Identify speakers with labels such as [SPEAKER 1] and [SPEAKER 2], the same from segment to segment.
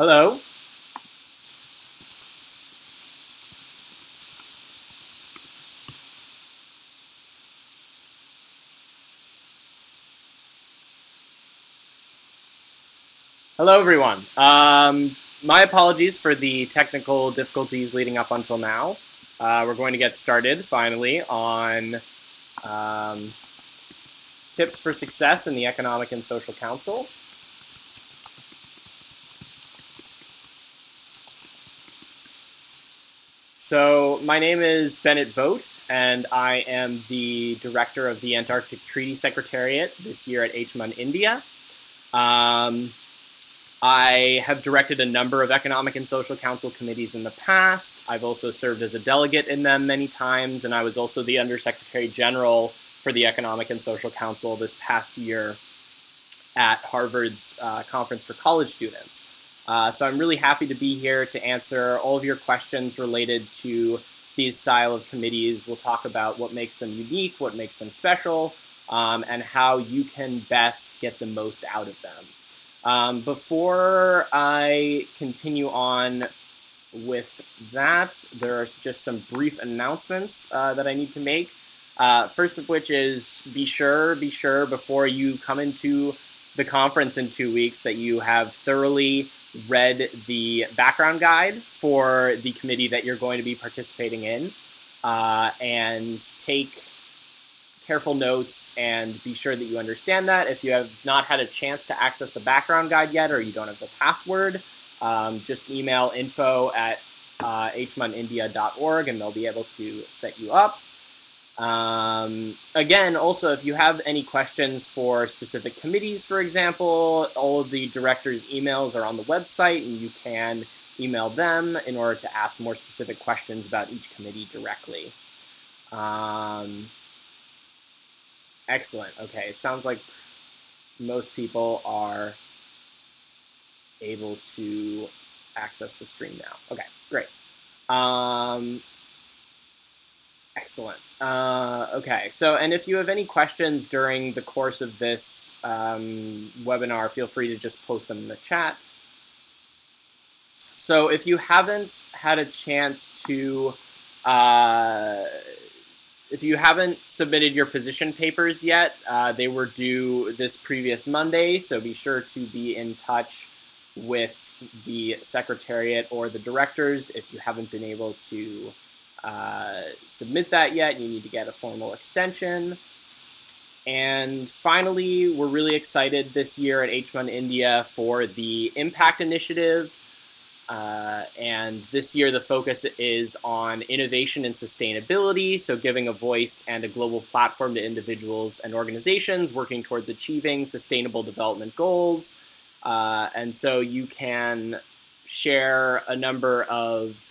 [SPEAKER 1] Hello. Hello, everyone. My apologies for the technical difficulties leading up until now. We're going to get started, finally, on tips for success in the Economic and Social Council. So my name is Bennett Vogt, and I am the director of the Antarctic Treaty Secretariat this year at HMUN India. I have directed a number of Economic and Social Council committees in the past. I've also served as a delegate in them many times, and I was also the Undersecretary General for the Economic and Social Council this past year at Harvard's Conference for College Students. So I'm really happy to be here to answer all of your questions related to these style of committees. We'll talk about what makes them unique, what makes them special, and how you can best get the most out of them. Before I continue on with that, there are just some brief announcements that I need to make. First of which is be sure before you come into the conference in 2 weeks that you have thoroughly read the background guide for the committee that you're going to be participating in, and take careful notes and be sure that you understand that. If you have not had a chance to access the background guide yet, or you don't have the password, just email info@hmunindia.org and they'll be able to set you up. Again, also, if you have any questions for specific committees, for example, all of the directors' emails are on the website, and you can email them in order to ask more specific questions about each committee directly. Excellent. Okay, it sounds like most people are able to access the stream now. Okay, great. Excellent. Okay, so, and if you have any questions during the course of this webinar, feel free to just post them in the chat. So if you haven't had a chance to, if you haven't submitted your position papers yet, they were due this previous Monday, so be sure to be in touch with the Secretariat or the directors if you haven't been able to submit that yet. You need to get a formal extension. And finally, we're really excited this year at HMUN India for the Impact Initiative. And this year, the focus is on innovation and sustainability, so giving a voice and a global platform to individuals and organizations working towards achieving sustainable development goals. And so you can share a number of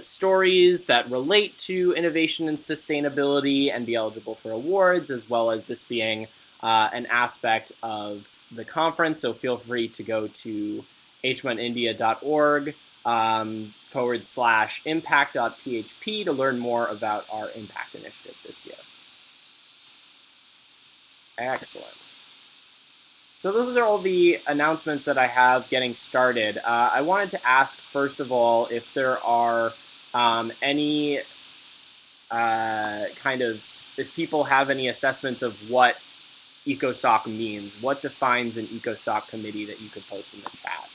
[SPEAKER 1] stories that relate to innovation and sustainability and be eligible for awards, as well as this being an aspect of the conference. So feel free to go to hmunindia.org /impact.php to learn more about our impact initiative this year. Excellent. So those are all the announcements that I have getting started. I wanted to ask, first of all, if there are any if people have any assessments of what ECOSOC means. What defines an ECOSOC committee that you could post in the chat?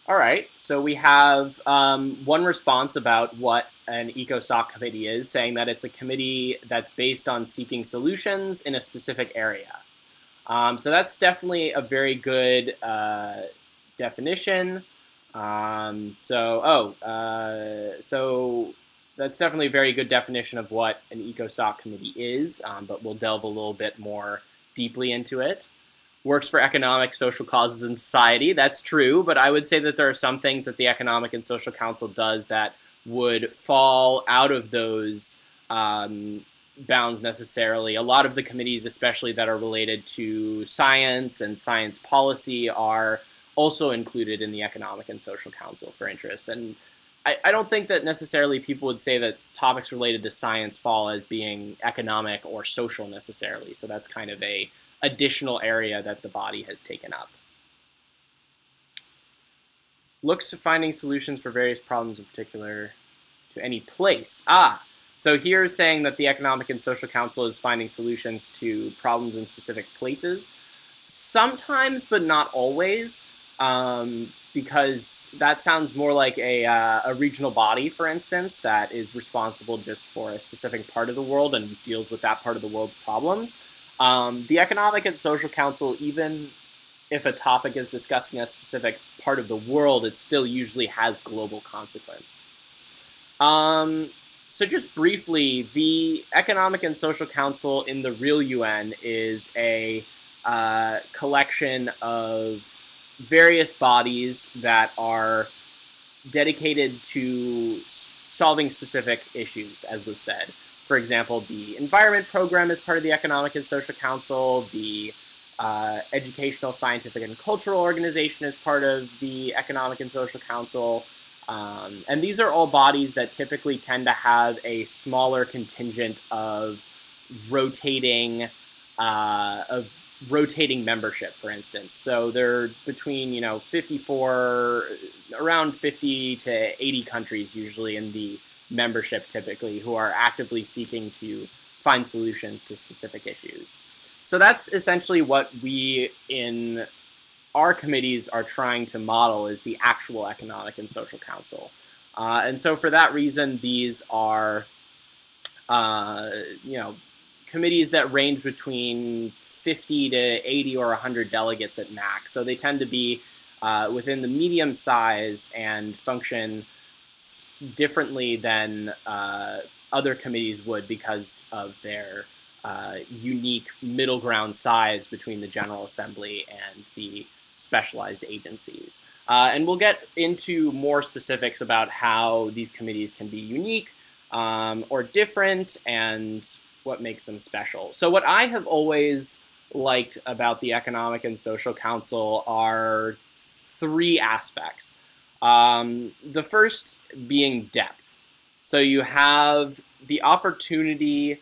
[SPEAKER 1] All right, so we have one response about what an ECOSOC committee is, saying that it's a committee that's based on seeking solutions in a specific area. So that's definitely a very good definition. So that's definitely a very good definition of what an ECOSOC committee is, but we'll delve a little bit more deeply into it. Works for economic, social causes, and society. That's true, but I would say that there are some things that the Economic and Social Council does that would fall out of those bounds necessarily. A lot of the committees, especially that are related to science and science policy, are also included in the Economic and Social Council for interest. And I don't think that necessarily people would say that topics related to science fall as being economic or social necessarily. So that's kind of a additional area that the body has taken up. Looks to finding solutions for various problems in particular to any place. So here saying that the Economic and Social Council is finding solutions to problems in specific places. Sometimes, but not always, because that sounds more like a regional body, for instance, that is responsible just for a specific part of the world and deals with that part of the world's problems. The Economic and Social Council, even if a topic is discussing a specific part of the world, it still usually has global consequence. So just briefly, the Economic and Social Council in the real UN is a collection of various bodies that are dedicated to solving specific issues, as was said. For example, the Environment Program is part of the Economic and Social Council. The Educational, Scientific, and Cultural Organization is part of the Economic and Social Council. And these are all bodies that typically tend to have a smaller contingent of rotating membership, for instance. So they're between, around 50 to 80 countries usually in the membership typically, who are actively seeking to find solutions to specific issues. So that's essentially what we in our committees are trying to model, is the actual Economic and Social Council. And so for that reason, these are committees that range between 50 to 80 or 100 delegates at max. So they tend to be within the medium size and function differently than other committees would because of their unique middle ground size between the General Assembly and the specialized agencies. And we'll get into more specifics about how these committees can be unique or different and what makes them special. So what I have always liked about the Economic and Social Council are three aspects. The first being depth. So you have the opportunity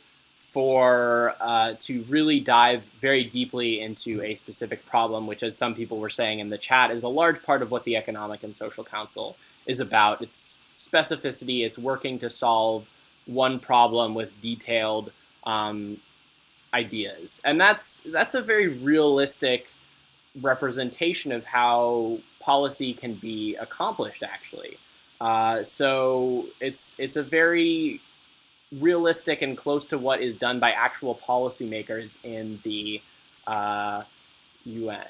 [SPEAKER 1] for to really dive very deeply into a specific problem, which, as some people were saying in the chat, is a large part of what the Economic and Social Council is about. It's specificity. It's working to solve one problem with detailed ideas, and that's a very realistic representation of how policy can be accomplished, actually. So it's a very realistic and close to what is done by actual policymakers in the UN.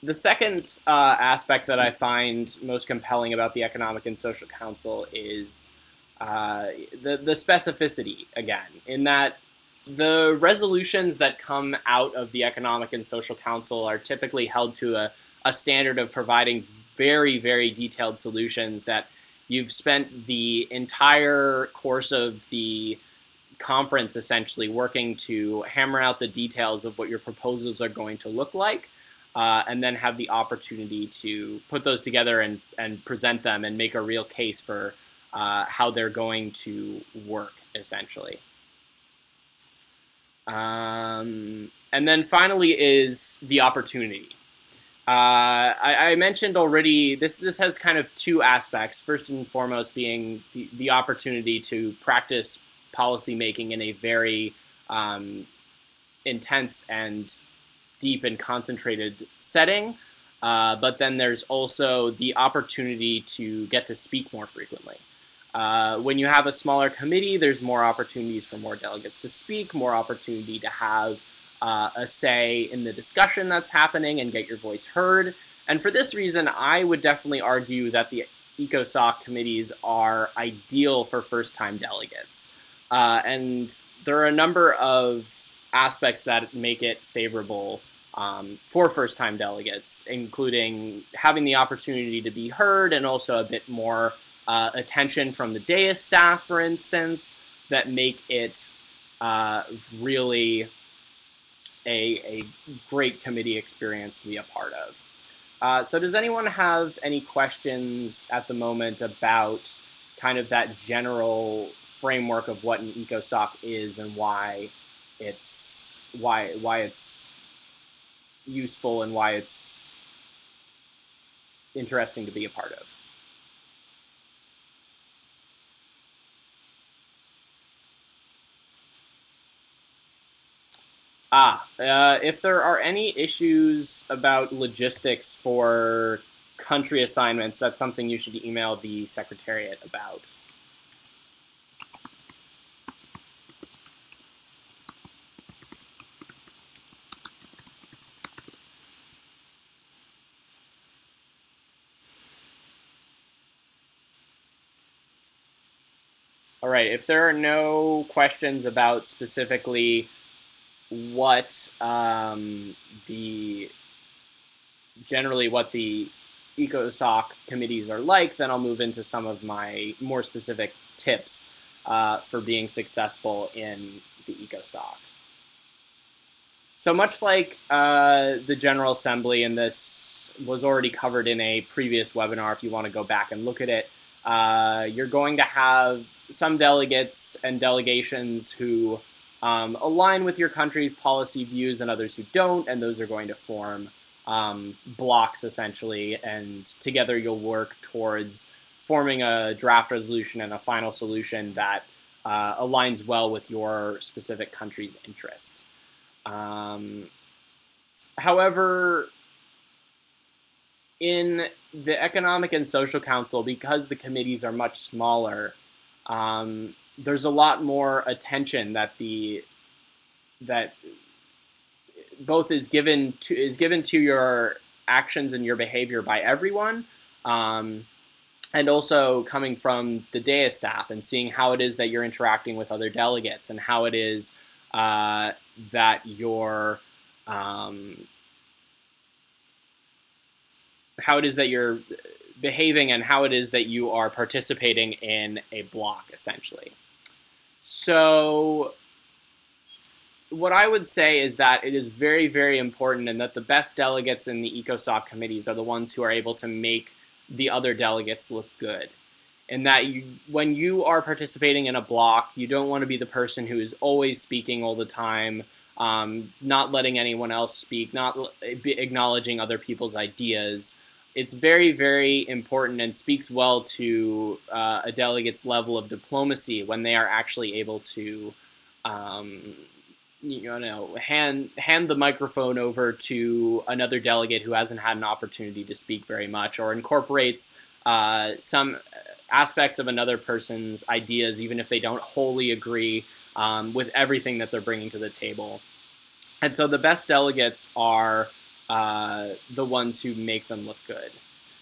[SPEAKER 1] The second aspect that I find most compelling about the Economic and Social Council is the specificity, again, in that the resolutions that come out of the Economic and Social Council are typically held to a standard of providing very, very detailed solutions that you've spent the entire course of the conference essentially working to hammer out the details of what your proposals are going to look like, and then have the opportunity to put those together and present them and make a real case for how they're going to work, essentially. And then finally is the opportunity. I mentioned already, this has kind of two aspects. First and foremost being the opportunity to practice policy making in a very intense and deep and concentrated setting. But then there's also the opportunity to get to speak more frequently. When you have a smaller committee, there's more opportunities for more delegates to speak, more opportunity to have a say in the discussion that's happening and get your voice heard. And for this reason, I would definitely argue that the ECOSOC committees are ideal for first-time delegates. And there are a number of aspects that make it favorable for first-time delegates, including having the opportunity to be heard and also a bit more attention from the dais staff, for instance, that make it really a great committee experience to be a part of. So does anyone have any questions at the moment about kind of that general framework of what an ECOSOC is and why it's useful and why it's interesting to be a part of? If there are any issues about logistics for country assignments, that's something you should email the Secretariat about. All right, if there are no questions about specifically what generally what the ECOSOC committees are like, then I'll move into some of my more specific tips for being successful in the ECOSOC. So much like the General Assembly, and this was already covered in a previous webinar if you want to go back and look at it, you're going to have some delegates and delegations who align with your country's policy views and others who don't, and those are going to form blocks, essentially, and together you'll work towards forming a draft resolution and a final solution that aligns well with your specific country's interests. However, in the Economic and Social Council, because the committees are much smaller, there's a lot more attention that both is given to your actions and your behavior by everyone, and also coming from the dais staff and seeing how it is that you're interacting with other delegates and how it is that you're behaving and how it is that you are participating in a block, essentially. So what I would say is that it is very, very important, and that the best delegates in the ECOSOC committees are the ones who are able to make the other delegates look good. And that when you are participating in a block, you don't want to be the person who is always speaking all the time, not letting anyone else speak, not acknowledging other people's ideas. It's very, very important and speaks well to a delegate's level of diplomacy when they are actually able to hand the microphone over to another delegate who hasn't had an opportunity to speak very much, or incorporates some aspects of another person's ideas, even if they don't wholly agree with everything that they're bringing to the table. And so the best delegates are the ones who make them look good.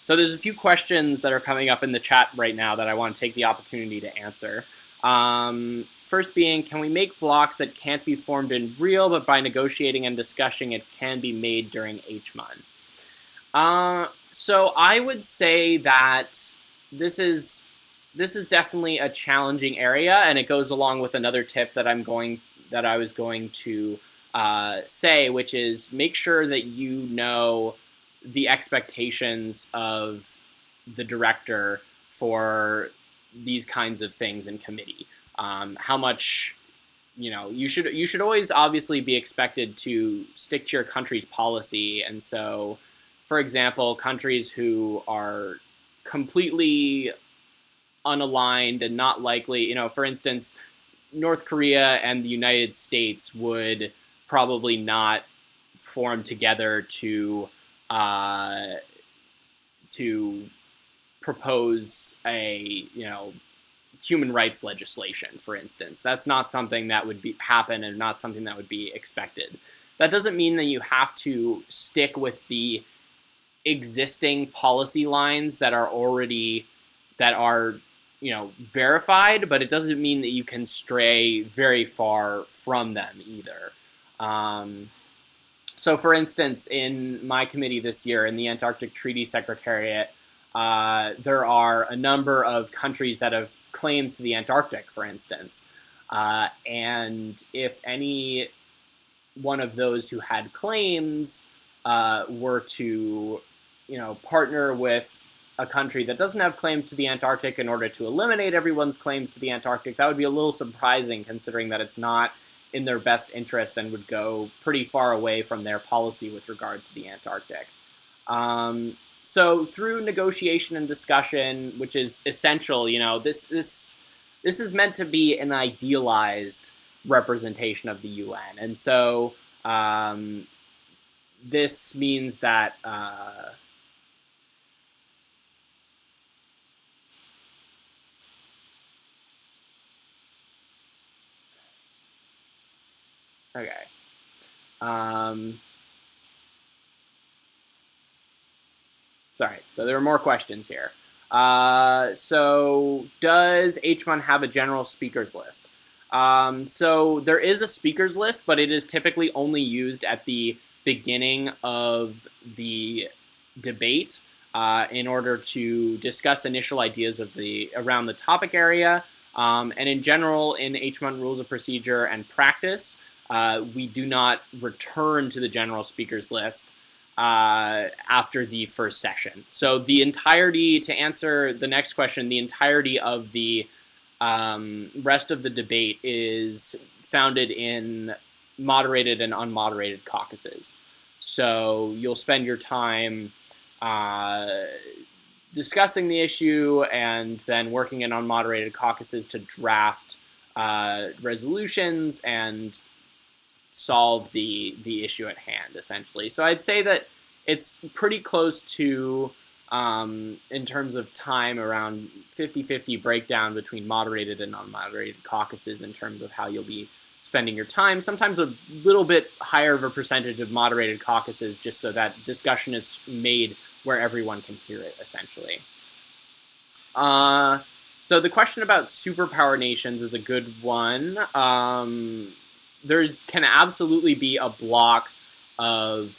[SPEAKER 1] So there's a few questions that are coming up in the chat right now that I want to take the opportunity to answer. First being, can we make blocks that can't be formed in real, but by negotiating and discussing it can be made during HMUN? So I would say that this is definitely a challenging area, and it goes along with another tip that I was going to say, which is make sure that you know the expectations of the director for these kinds of things in committee. How much, you should always obviously be expected to stick to your country's policy. And so, for example, countries who are completely unaligned and not likely, for instance, North Korea and the United States would probably not formed together to propose a, human rights legislation, for instance. That's not something that would happen and not something that would be expected. That doesn't mean that you have to stick with the existing policy lines that are verified, but it doesn't mean that you can stray very far from them either. So for instance, in my committee this year, in the Antarctic Treaty Secretariat, there are a number of countries that have claims to the Antarctic, for instance. And if any one of those who had claims were to, partner with a country that doesn't have claims to the Antarctic in order to eliminate everyone's claims to the Antarctic, that would be a little surprising, considering that it's not in their best interest and would go pretty far away from their policy with regard to the Antarctic. So through negotiation and discussion, which is essential, this is meant to be an idealized representation of the UN. And so this means that okay. Sorry, so there are more questions here. So does H1 have a general speakers list? So there is a speakers list, but it is typically only used at the beginning of the debate in order to discuss initial ideas around the topic area. And in general, in H1 rules of procedure and practice, we do not return to the general speakers list after the first session. So the entirety, to answer the next question, the entirety of the rest of the debate is founded in moderated and unmoderated caucuses. So you'll spend your time discussing the issue and then working in unmoderated caucuses to draft resolutions and solve the issue at hand, essentially. So I'd say that it's pretty close to, in terms of time, around 50-50 breakdown between moderated and unmoderated caucuses in terms of how you'll be spending your time. Sometimes a little bit higher of a percentage of moderated caucuses, just so that discussion is made where everyone can hear it, essentially. So the question about superpower nations is a good one. There can absolutely be a block of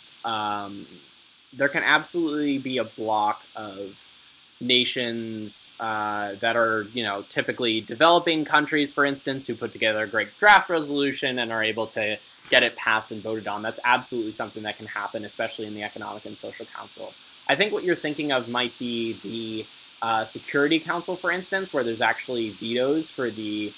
[SPEAKER 1] nations that are, typically developing countries, for instance, who put together a great draft resolution and are able to get it passed and voted on. That's absolutely something that can happen, especially in the Economic and Social Council. I think what you're thinking of might be the Security Council, for instance, where there's actually vetoes for the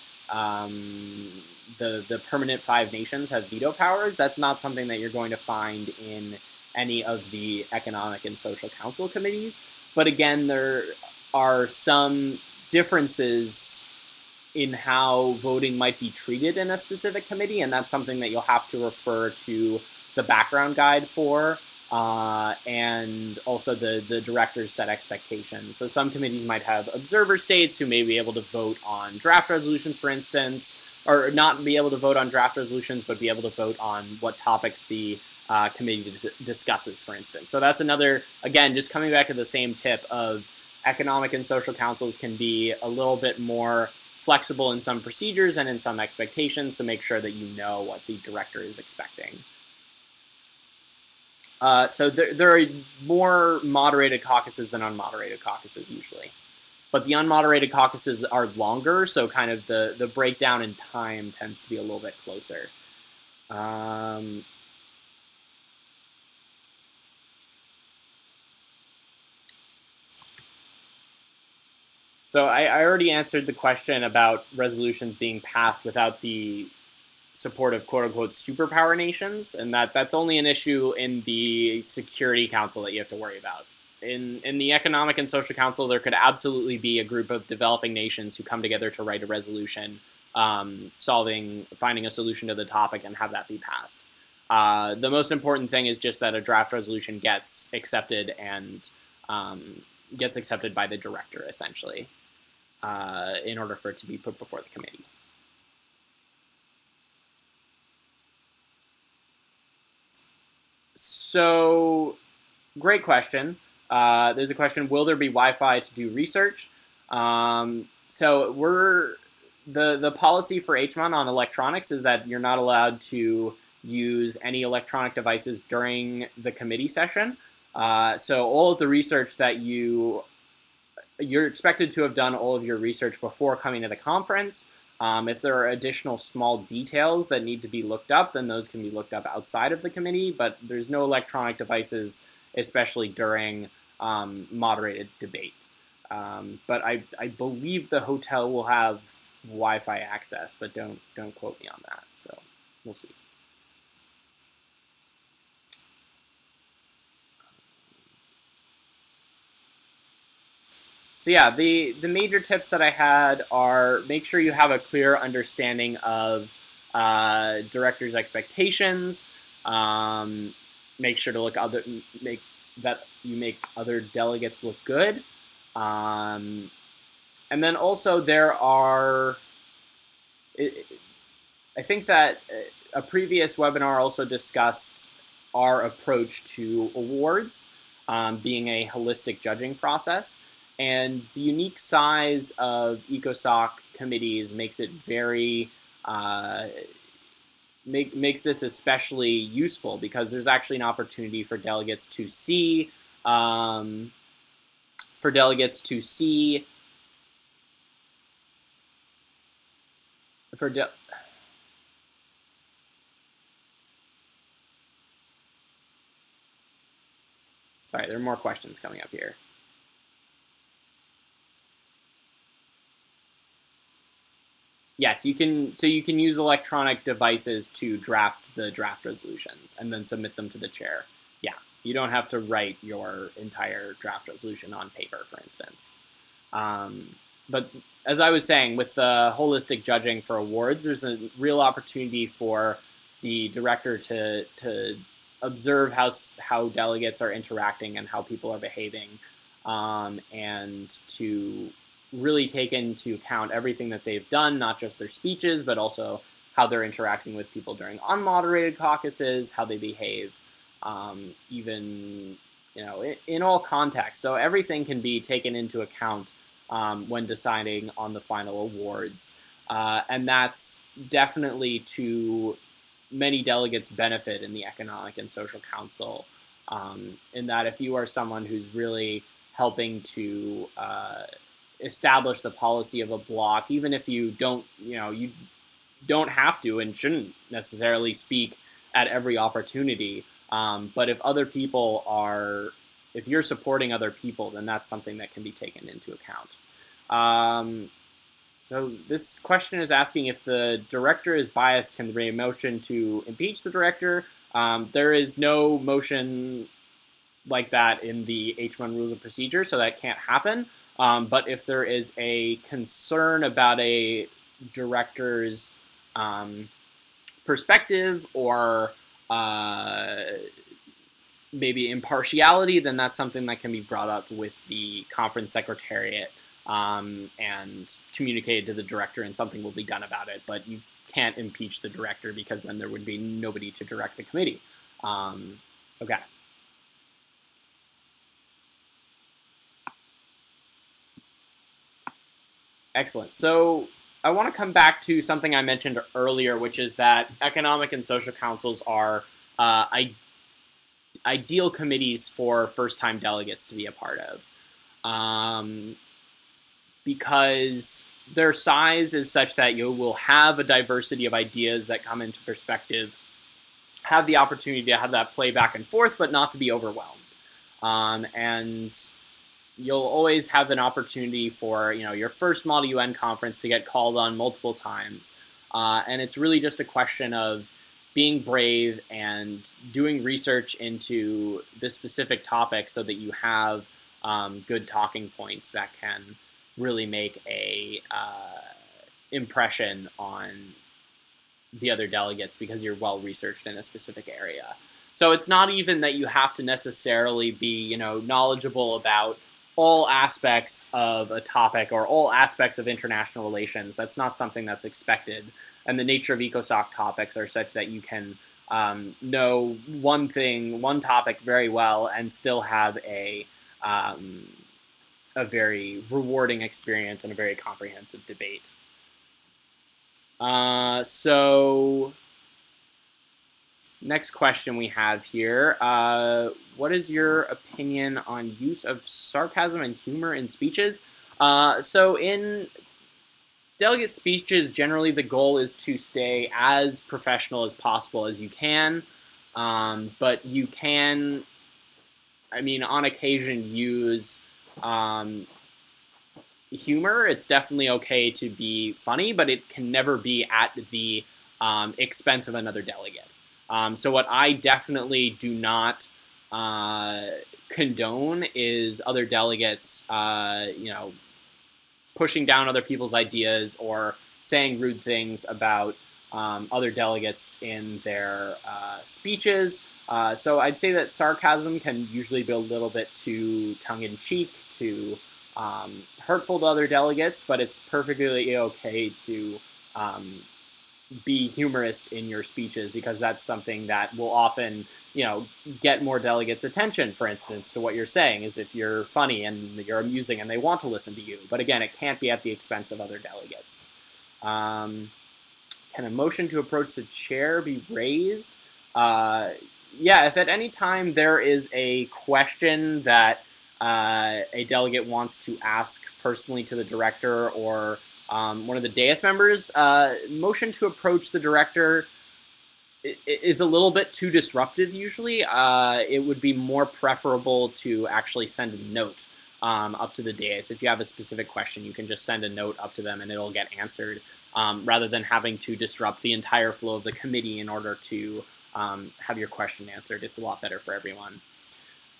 [SPEAKER 1] permanent 5 nations have veto powers. That's not something that you're going to find in any of the Economic and Social Council committees. But again, there are some differences in how voting might be treated in a specific committee, and that's something that you'll have to refer to the background guide for, and also the directors set expectations. So some committees might have observer states who may be able to vote on draft resolutions, for instance, or not be able to vote on draft resolutions, but be able to vote on what topics the committee discusses, for instance. So that's another, again, just coming back to the same tip of economic and social councils can be a little bit more flexible in some procedures and in some expectations, so make sure that you know what the director is expecting. So there are more moderated caucuses than unmoderated caucuses usually. But the unmoderated caucuses are longer, so kind of the breakdown in time tends to be a little bit closer. So I already answered the question about resolutions being passed without the support of quote-unquote superpower nations, and that's only an issue in the Security Council that you have to worry about. In the Economic and Social Council, there could absolutely be a group of developing nations who come together to write a resolution, finding a solution to the topic and have that be passed. The most important thing is just that a draft resolution gets accepted and gets accepted by the director, essentially, in order for it to be put before the committee. So, great question. There's a question, will there be Wi-Fi to do research? So the policy for HMON on electronics is that you're not allowed to use any electronic devices during the committee session. So all of the research that you're expected to have done all of your research before coming to the conference. If there are additional small details that need to be looked up, then those can be looked up outside of the committee, but there's no electronic devices, especially during moderated debate. But I believe the hotel will have Wi-Fi access, but don't quote me on that, so we'll see. So yeah, the major tips that I had are make sure you have a clear understanding of directors' expectations. Make sure to make other delegates look good. And then also there are, I think that a previous webinar also discussed our approach to awards being a holistic judging process. And the unique size of ECOSOC committees makes it very, makes this especially useful because there's actually an opportunity for delegates to see, sorry, there are more questions coming up here. Yes, you can. So you can use electronic devices to draft the draft resolutions and then submit them to the chair. Yeah, you don't have to write your entire draft resolution on paper, for instance. But as I was saying, with the holistic judging for awards, there's a real opportunity for the director to observe how delegates are interacting and how people are behaving, and to really take into account everything that they've done, not just their speeches, but also how they're interacting with people during unmoderated caucuses, how they behave, even in all contexts. So everything can be taken into account when deciding on the final awards, and that's definitely to many delegates' benefit in the Economic and Social Council. In that, if you are someone who's really helping to establish the policy of a block, even if you don't, you don't have to and shouldn't necessarily speak at every opportunity. But if other people are, if you're supporting other people, then that's something that can be taken into account. So this question is asking if the director is biased, can there be a motion to impeach the director? There is no motion like that in the H1 Rules of Procedure, so that can't happen. But if there is a concern about a director's perspective or maybe impartiality, then that's something that can be brought up with the conference secretariat and communicated to the director, and something will be done about it. But you can't impeach the director because then there would be nobody to direct the committee. Okay. Excellent. So I want to come back to something I mentioned earlier, which is that economic and social councils are ideal committees for first-time delegates to be a part of, because their size is such that you will have a diversity of ideas that come into perspective, have the opportunity to have that play back and forth, but not to be overwhelmed. And you'll always have an opportunity for, your first Model UN conference to get called on multiple times. And it's really just a question of being brave and doing research into this specific topic so that you have good talking points that can really make a impression on the other delegates because you're well researched in a specific area. So it's not even that you have to necessarily be, knowledgeable about all aspects of a topic or all aspects of international relations. That's not something that's expected. And the nature of ECOSOC topics are such that you can know one topic very well and still have a very rewarding experience and a very comprehensive debate. So next question we have here. What is your opinion on use of sarcasm and humor in speeches? So in delegate speeches, generally the goal is to stay as professional as possible as you can. But you can, on occasion use humor. It's definitely okay to be funny, but it can never be at the expense of another delegate. So what I definitely do not condone is other delegates, pushing down other people's ideas or saying rude things about other delegates in their speeches. So I'd say that sarcasm can usually be a little bit too tongue-in-cheek, too hurtful to other delegates, but it's perfectly okay to be humorous in your speeches because that's something that will often, get more delegates' attention, for instance, to what you're saying, is if you're funny and you're amusing and they want to listen to you. But again, it can't be at the expense of other delegates. Can a motion to approach the chair be raised? Yeah, if at any time there is a question that a delegate wants to ask personally to the director or one of the dais members, motion to approach the director is a little bit too disruptive usually. It would be more preferable to actually send a note up to the dais. If you have a specific question, you can just send a note up to them and it'll get answered, rather than having to disrupt the entire flow of the committee in order to have your question answered. It's a lot better for everyone.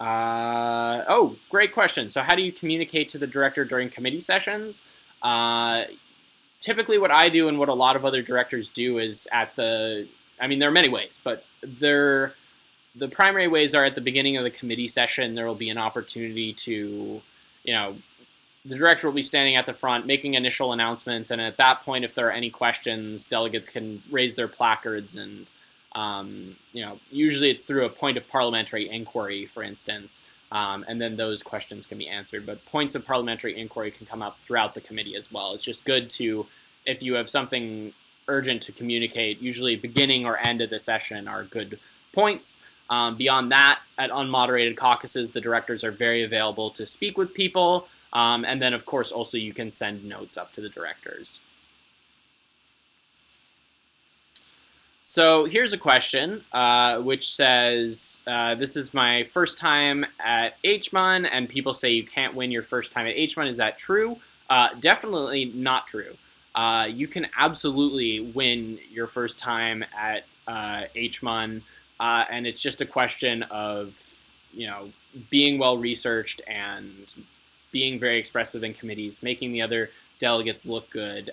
[SPEAKER 1] Oh, great question. So how do you communicate to the director during committee sessions? Typically what I do and what a lot of other directors do is there are many ways, but the primary ways are at the beginning of the committee session. There will be an opportunity to, the director will be standing at the front making initial announcements, and at that point, if there are any questions, delegates can raise their placards and, usually it's through a point of parliamentary inquiry, for instance, and then those questions can be answered. But points of parliamentary inquiry can come up throughout the committee as well. It's just good to, if you have something urgent to communicate, usually beginning or end of the session are good points. Beyond that, at unmoderated caucuses, the directors are very available to speak with people. And then, of course, also you can send notes up to the directors. So here's a question which says, this is my first time at HMUN, and people say you can't win your first time at HMUN. Is that true? Definitely not true. You can absolutely win your first time at HMUN, and it's just a question of, being well researched and being very expressive in committees, making the other delegates look good.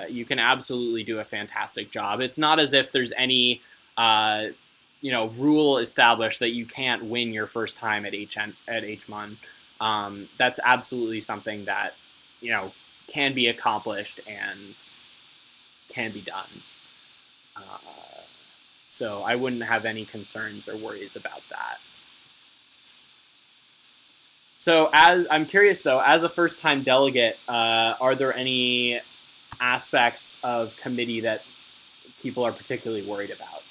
[SPEAKER 1] You can absolutely do a fantastic job. It's not as if there's any, rule established that you can't win your first time at HMUN. That's absolutely something that, can be accomplished and can be done. So I wouldn't have any concerns or worries about that. So I'm curious though, as a first-time delegate, are there any aspects of committee that people are particularly worried about?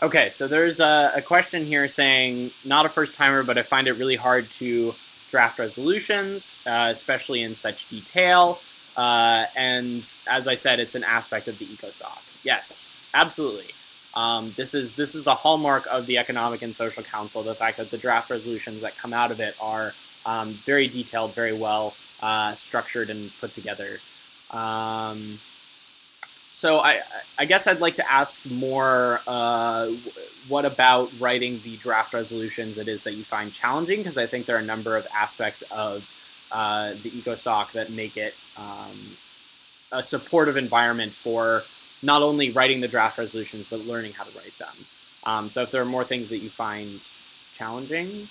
[SPEAKER 1] Okay, so there's a question here saying, not a first timer, but I find it really hard to draft resolutions, especially in such detail. And as I said, it's an aspect of the ECOSOC. Yes, absolutely. This is the hallmark of the Economic and Social Council, the fact that the draft resolutions that come out of it are very detailed, very well structured and put together. So I guess I'd like to ask more, what about writing the draft resolutions it is that you find challenging? Because I think there are a number of aspects of the ECOSOC that make it a supportive environment for not only writing the draft resolutions, but learning how to write them. So if there are more things that you find challenging,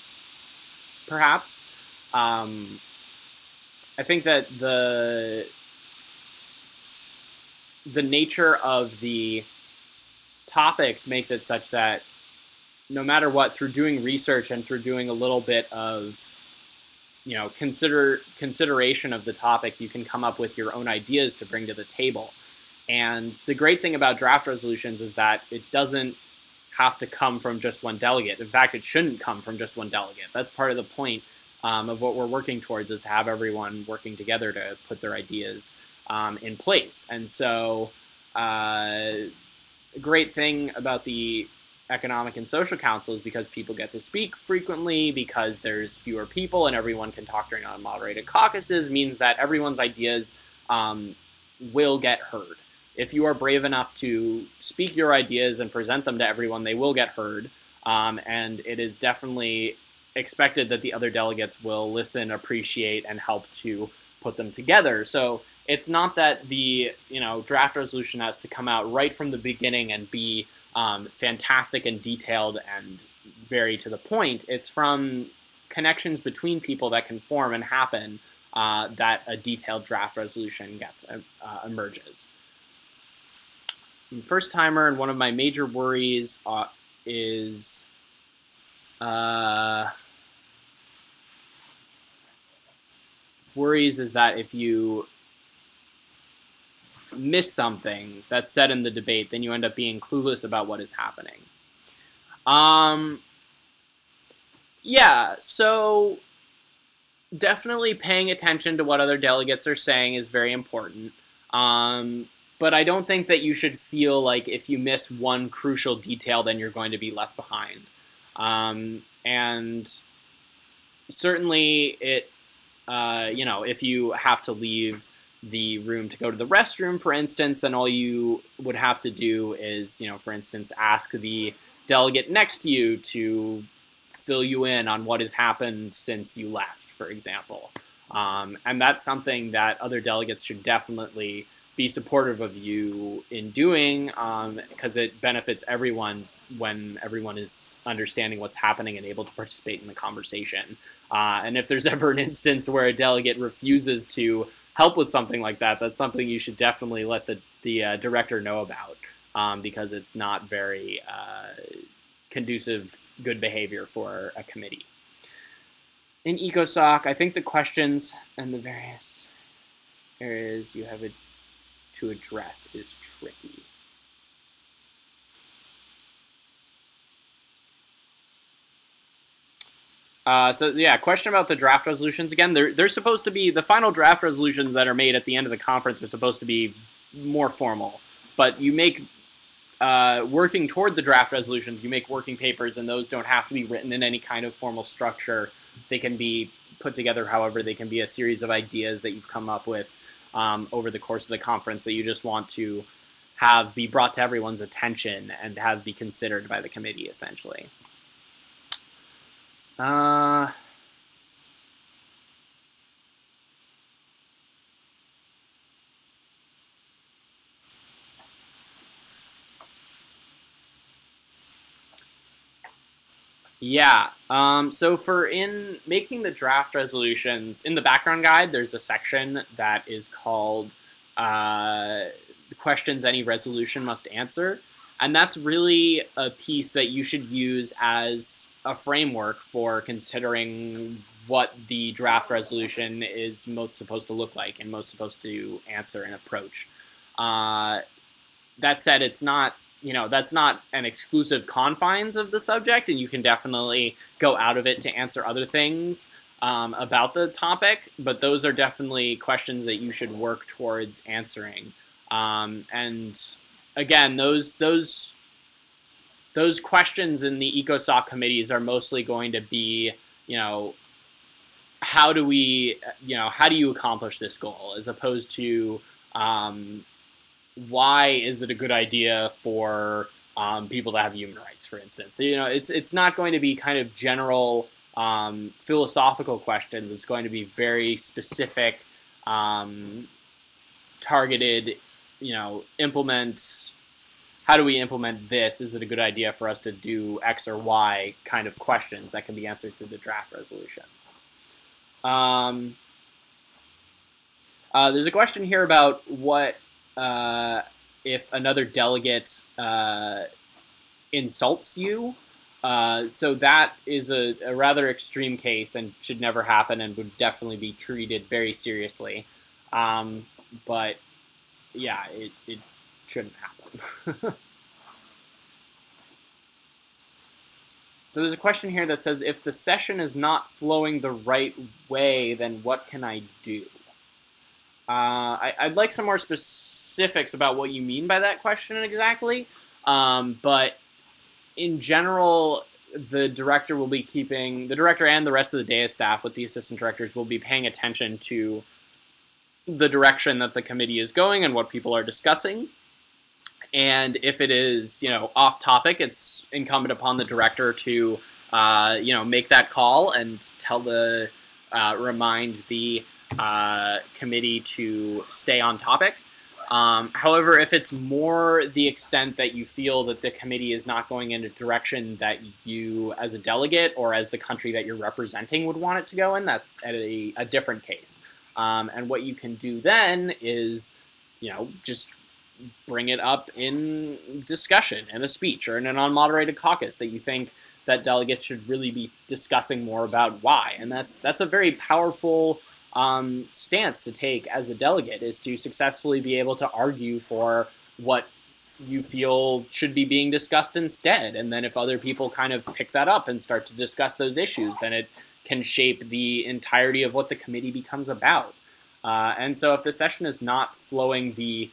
[SPEAKER 1] perhaps. I think that the nature of the topics makes it such that no matter what, through doing research and through doing a little bit of, consideration of the topics, you can come up with your own ideas to bring to the table. And the great thing about draft resolutions is that it doesn't have to come from just one delegate. In fact, it shouldn't come from just one delegate. That's part of the point of what we're working towards, is to have everyone working together to put their ideas in place. And so a great thing about the Economic and Social Council is because people get to speak frequently, because there's fewer people and everyone can talk during unmoderated caucuses, means that everyone's ideas will get heard. If you are brave enough to speak your ideas and present them to everyone, they will get heard. And it is definitely expected that the other delegates will listen, appreciate, and help to put them together. So it's not that the draft resolution has to come out right from the beginning and be fantastic and detailed and very to the point. It's from connections between people that can form and happen that a detailed draft resolution emerges. And first timer, and one of my major worries is that if you miss something that's said in the debate, then you end up being clueless about what is happening. Yeah, so definitely paying attention to what other delegates are saying is very important. But I don't think that you should feel like if you miss one crucial detail, then you're going to be left behind. And certainly if you have to leave the room to go to the restroom, for instance, then all you would have to do is, for instance, ask the delegate next to you to fill you in on what has happened since you left, for example. And that's something that other delegates should definitely be supportive of you in doing, because it benefits everyone when everyone is understanding what's happening and able to participate in the conversation. And if there's ever an instance where a delegate refuses to help with something like that, that's something you should definitely let the director know about, because it's not very conducive good behavior for a committee. In ECOSOC, I think the questions and the various areas you have to address is tricky. So yeah, question about the draft resolutions again. They're supposed to be, the final draft resolutions that are made at the end of the conference are supposed to be more formal. But you make, working toward the draft resolutions, you make working papers, and those don't have to be written in any kind of formal structure. They can be put together however. They can be a series of ideas that you've come up with over the course of the conference that you just want to have be brought to everyone's attention and have be considered by the committee, essentially. Yeah, so in making the draft resolutions, in the background guide, there's a section that is called questions any resolution must answer. And that's really a piece that you should use as a framework for considering what the draft resolution is most supposed to look like and most supposed to answer and approach. That said, it's not that's not an exclusive confines of the subject, and you can definitely go out of it to answer other things about the topic, but those are definitely questions that you should work towards answering. And again, those questions in the ECOSOC committees are mostly going to be, how do you accomplish this goal, as opposed to why is it a good idea for people to have human rights, for instance. So, it's not going to be kind of general philosophical questions. It's going to be very specific, targeted, how do we implement this? Is it a good idea for us to do X or Y kind of questions that can be answered through the draft resolution. There's a question here about what if another delegate insults you. So that is a rather extreme case and should never happen and would definitely be treated very seriously. But yeah, it shouldn't happen. So there's a question here that says, if the session is not flowing the right way, then what can I do? I'd like some more specifics about what you mean by that question exactly. But in general, the director and the rest of the DAIS staff with the assistant directors will be paying attention to the direction that the committee is going and what people are discussing. And if it is, off topic, it's incumbent upon the director to, make that call and remind the committee to stay on topic. However, if it's more the extent that you feel that the committee is not going in a direction that you, as a delegate or as the country that you're representing, would want it to go in, that's a different case. And what you can do then is, just bring it up in discussion, in a speech, or in an unmoderated caucus that you think that delegates should really be discussing more about why. And that's a very powerful stance to take as a delegate, is to successfully be able to argue for what you feel should be being discussed instead. And then if other people kind of pick that up and start to discuss those issues, then it can shape the entirety of what the committee becomes about. And so if the session is not flowing the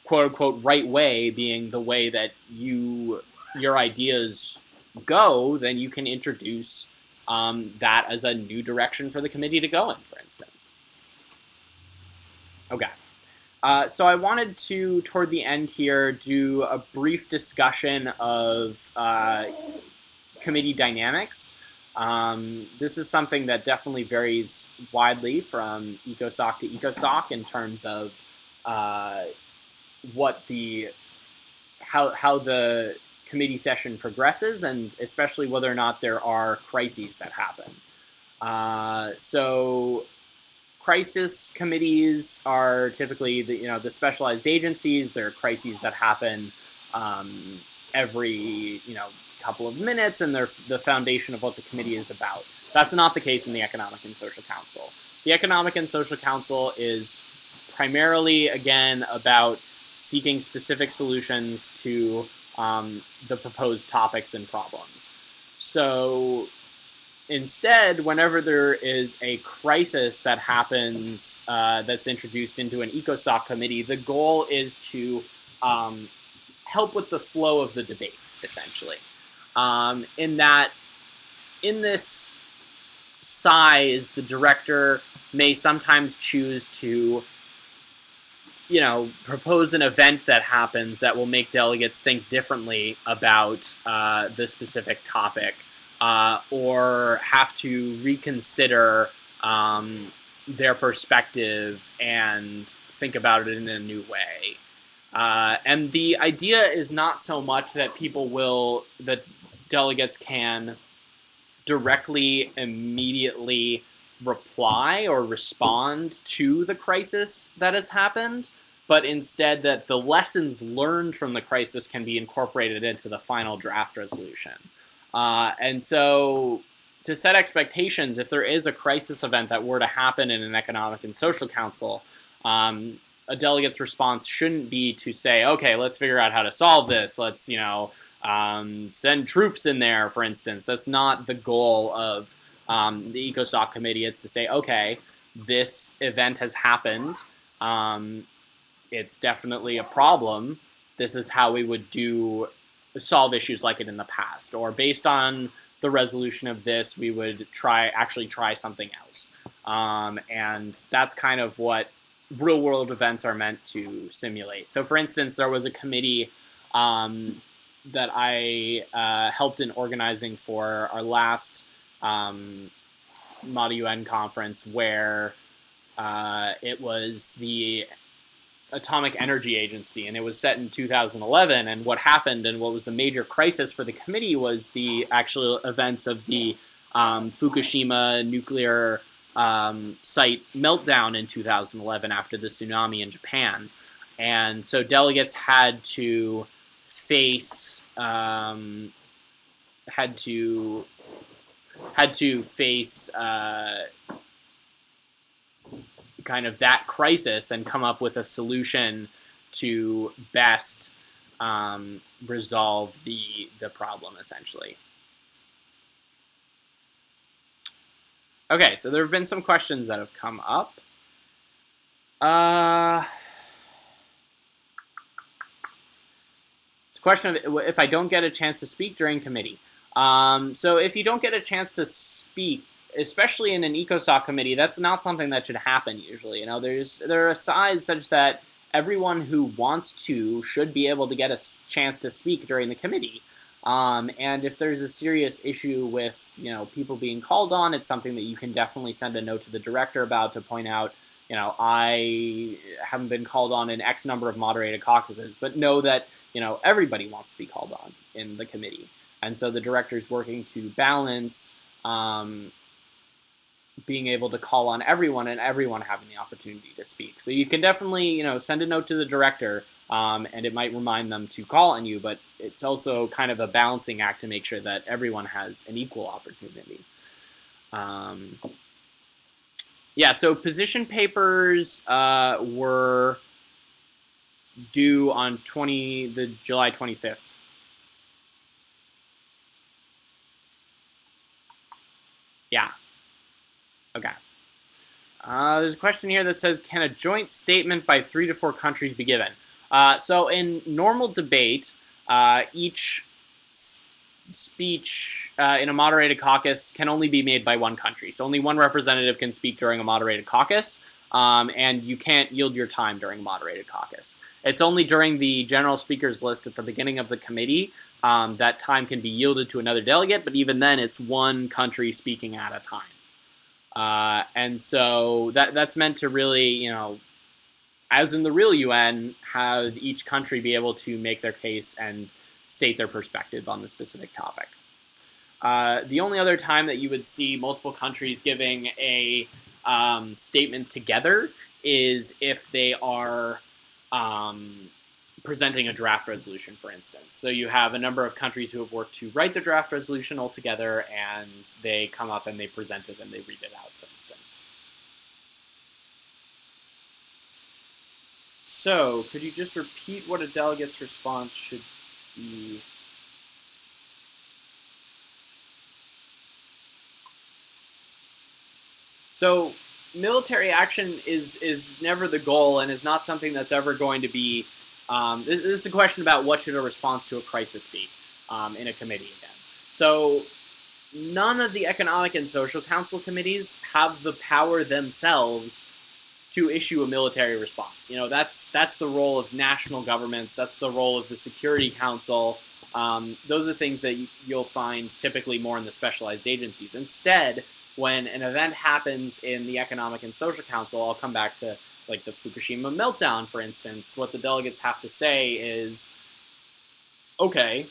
[SPEAKER 1] quote-unquote right way, being the way that your ideas go, then you can introduce that as a new direction for the committee to go in, for instance. Okay. So I wanted to, toward the end here, do a brief discussion of committee dynamics. This is something that definitely varies widely from ECOSOC to ECOSOC in terms of how the committee session progresses, and especially whether or not there are crises that happen. So crisis committees are typically the specialized agencies. There are crises that happen every couple of minutes, and they're the foundation of what the committee is about. That's not the case in the Economic and Social Council. The Economic and Social Council is primarily, again, about seeking specific solutions to the proposed topics and problems. So instead, whenever there is a crisis that happens that's introduced into an ECOSOC committee, the goal is to help with the flow of the debate, essentially. In this size, the director may sometimes choose to propose an event that happens that will make delegates think differently about the specific topic, or have to reconsider their perspective and think about it in a new way. And the idea is not so much that that delegates can directly, immediately reply or respond to the crisis that has happened, but instead that the lessons learned from the crisis can be incorporated into the final draft resolution. And so to set expectations, if there is a crisis event that were to happen in an Economic and Social Council, a delegate's response shouldn't be to say, okay, let's figure out how to solve this. Let's, send troops in there, for instance. That's not the goal of the ECOSOC committee. It's to say, okay, this event has happened. It's definitely a problem. This is how we would solve issues like it in the past. Or based on the resolution of this, we would actually try something else. And that's kind of what real-world events are meant to simulate. So, for instance, there was a committee that I helped in organizing for our last Model UN conference, where it was the Atomic Energy Agency, and it was set in 2011. And what happened, and what was the major crisis for the committee, was the actual events of the Fukushima nuclear site meltdown in 2011 after the tsunami in Japan. And so delegates had to face kind of that crisis and come up with a solution to best resolve the problem, essentially. Okay, so there have been some questions that have come up. It's a question of if I don't get a chance to speak during committee. So if you don't get a chance to speak, especially in an ECOSOC committee, that's not something that should happen usually. There are sides such that everyone who wants to should be able to get a chance to speak during the committee. And if there's a serious issue with, people being called on, it's something that you can definitely send a note to the director about to point out, I haven't been called on in X number of moderated caucuses, but know that, everybody wants to be called on in the committee. And so the director's working to balance being able to call on everyone and everyone having the opportunity to speak. So you can definitely, send a note to the director, and it might remind them to call on you, but it's also kind of a balancing act to make sure that everyone has an equal opportunity. Yeah, so position papers were due on July 25th. Yeah. Okay. There's a question here that says, can a joint statement by 3 to 4 countries be given? So in normal debate, each speech in a moderated caucus can only be made by one country. So only one representative can speak during a moderated caucus, and you can't yield your time during a moderated caucus. It's only during the general speakers list at the beginning of the committee that time can be yielded to another delegate, but even then it's one country speaking at a time. And so that's meant to really, as in the real UN, have each country be able to make their case and state their perspective on the specific topic. The only other time that you would see multiple countries giving a statement together is if they are presenting a draft resolution, for instance. So you have a number of countries who have worked to write the draft resolution all together, and they come up and they present it and they read it out, for instance. So, could you just repeat what a delegate's response should be? So, military action is never the goal and is not something that's ever going to be. This is a question about what should a response to a crisis be in a committee again. So, none of the Economic and Social Council committees have the power themselves to issue a military response. That's the role of national governments. That's the role of the Security Council. Those are things that you'll find typically more in the specialized agencies. Instead, when an event happens in the Economic and Social Council, I'll come back to like the Fukushima meltdown, for instance, what the delegates have to say is, okay,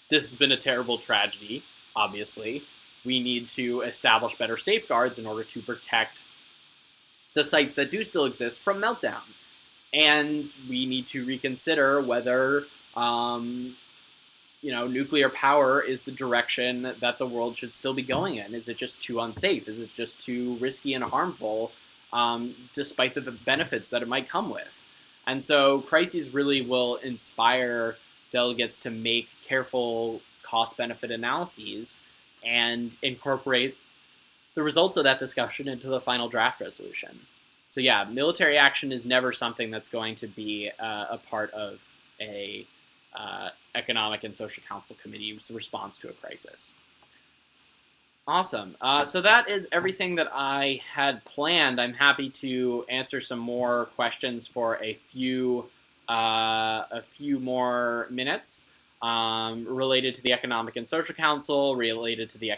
[SPEAKER 1] this has been a terrible tragedy, obviously. We need to establish better safeguards in order to protect the sites that do still exist from meltdown. And we need to reconsider whether, nuclear power is the direction that the world should still be going in. Is it just too unsafe? Is it just too risky and harmful despite the benefits that it might come with. And so crises really will inspire delegates to make careful cost-benefit analyses and incorporate the results of that discussion into the final draft resolution. So yeah, military action is never something that's going to be a part of a Economic and Social Council Committee's response to a crisis. Awesome. So that is everything that I had planned. I'm happy to answer some more questions for a few more minutes related to the Economic and Social Council, related to the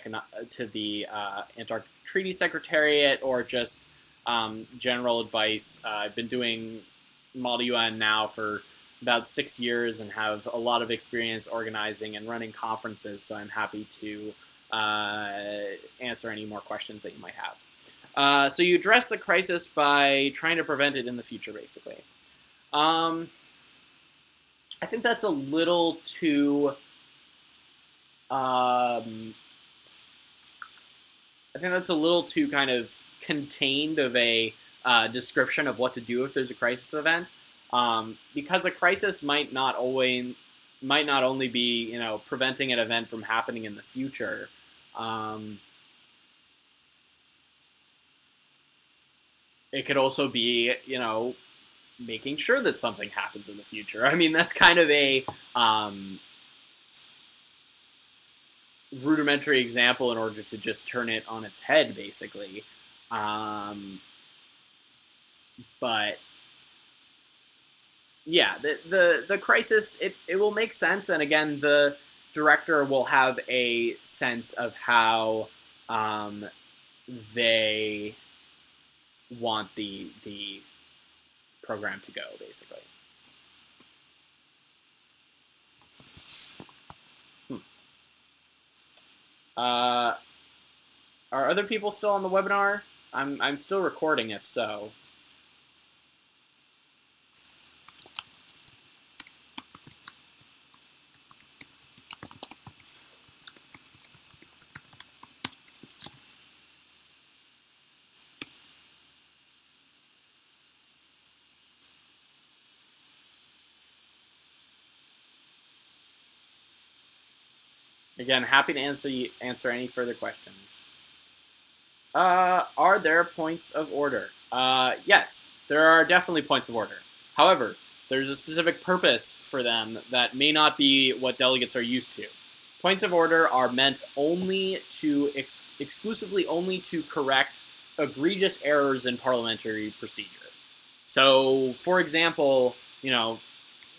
[SPEAKER 1] Antarctic Treaty Secretariat, or just general advice. I've been doing Model UN now for about 6 years and have a lot of experience organizing and running conferences, so I'm happy to answer any more questions that you might have. So you address the crisis by trying to prevent it in the future, basically. I think that's a little too... I think that's a little too kind of contained of a description of what to do if there's a crisis event, because a crisis might not only be, preventing an event from happening in the future. It could also be, making sure that something happens in the future. I mean, that's kind of a rudimentary example in order to just turn it on its head, basically. But yeah, the crisis, it will make sense, and again, the director will have a sense of how they want the program to go, basically. Are other people still on the webinar? I'm still recording, if so. Again, happy to answer any further questions. Are there points of order? Yes, there are definitely points of order. However, there's a specific purpose for them that may not be what delegates are used to. Points of order are meant only to exclusively only to correct egregious errors in parliamentary procedure. So, for example,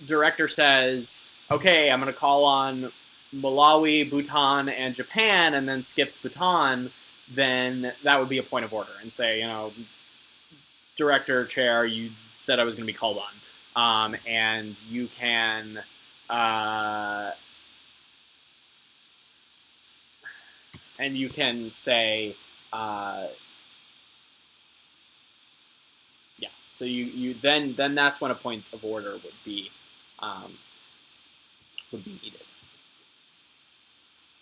[SPEAKER 1] director says, okay, I'm going to call on Malawi, Bhutan, and Japan, and then skips Bhutan, then that would be a point of order, and say, director, chair, you said I was going to be called on, and you can say, yeah. So then that's when a point of order would be needed.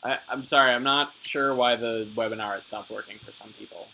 [SPEAKER 1] I'm sorry, I'm not sure why the webinar has stopped working for some people.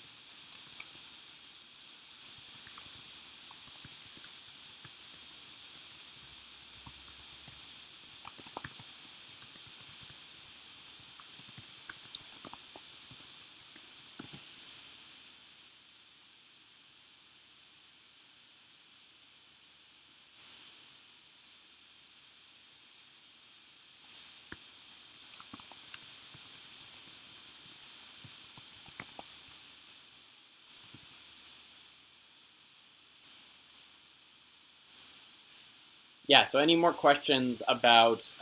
[SPEAKER 1] Yeah, so any more questions about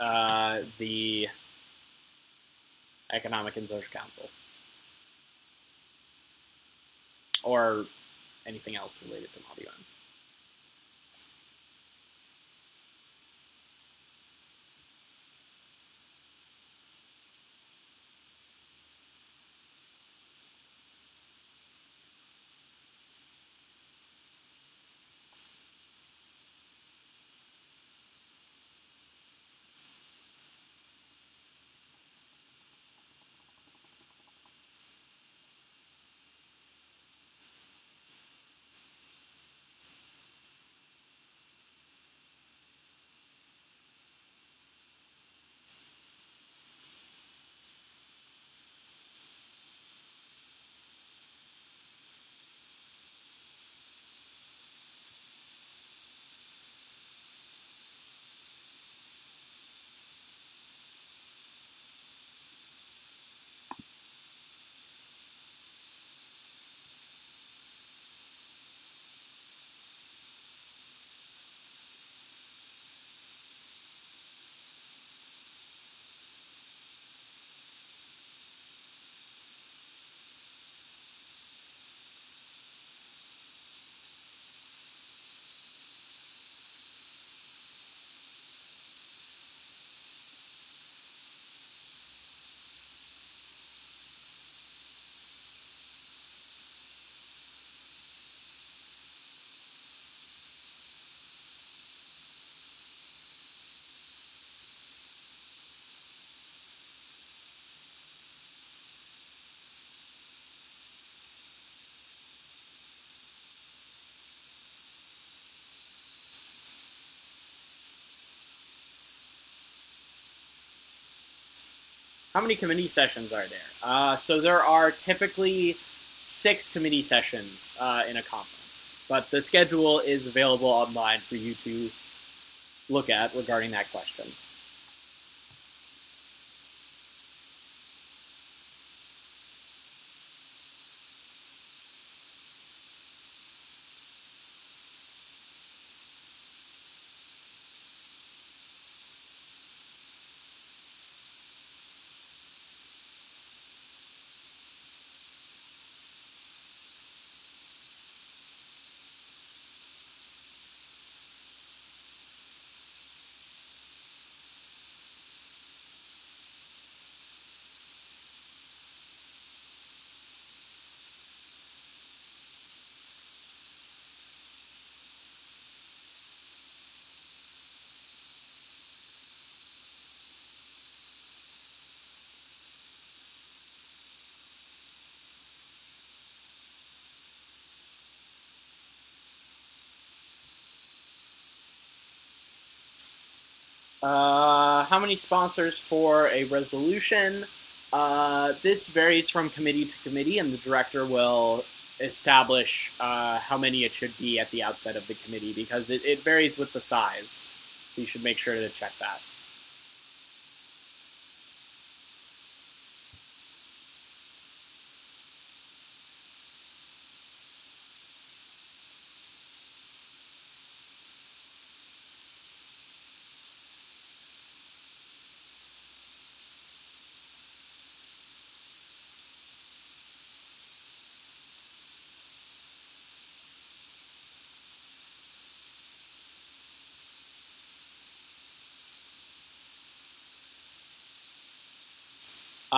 [SPEAKER 1] the Economic and Social Council? Or anything else related to Model UN? How many committee sessions are there? So there are typically 6 committee sessions in a conference, but the schedule is available online for you to look at regarding that question. How many sponsors for a resolution? This varies from committee to committee, and the director will establish how many it should be at the outset of the committee, because it varies with the size. So you should make sure to check that.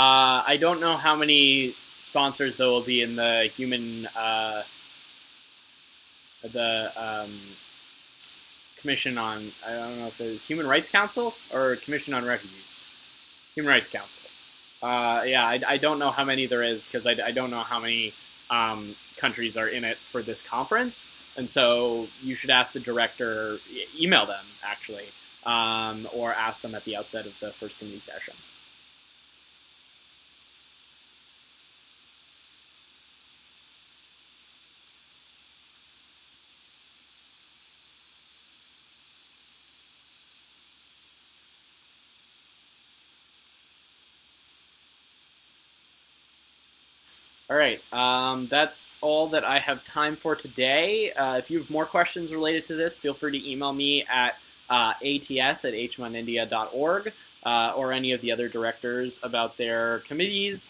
[SPEAKER 1] I don't know how many sponsors there will be in the Commission on, I don't know if it's Human Rights Council or Commission on Refugees. Human Rights Council. Yeah, I don't know how many there is, because I don't know how many countries are in it for this conference. And so you should ask the director, email them actually, or ask them at the outset of the first committee session. All right, that's all that I have time for today. If you have more questions related to this, feel free to email me at ats@hmanindia.org or any of the other directors about their committees.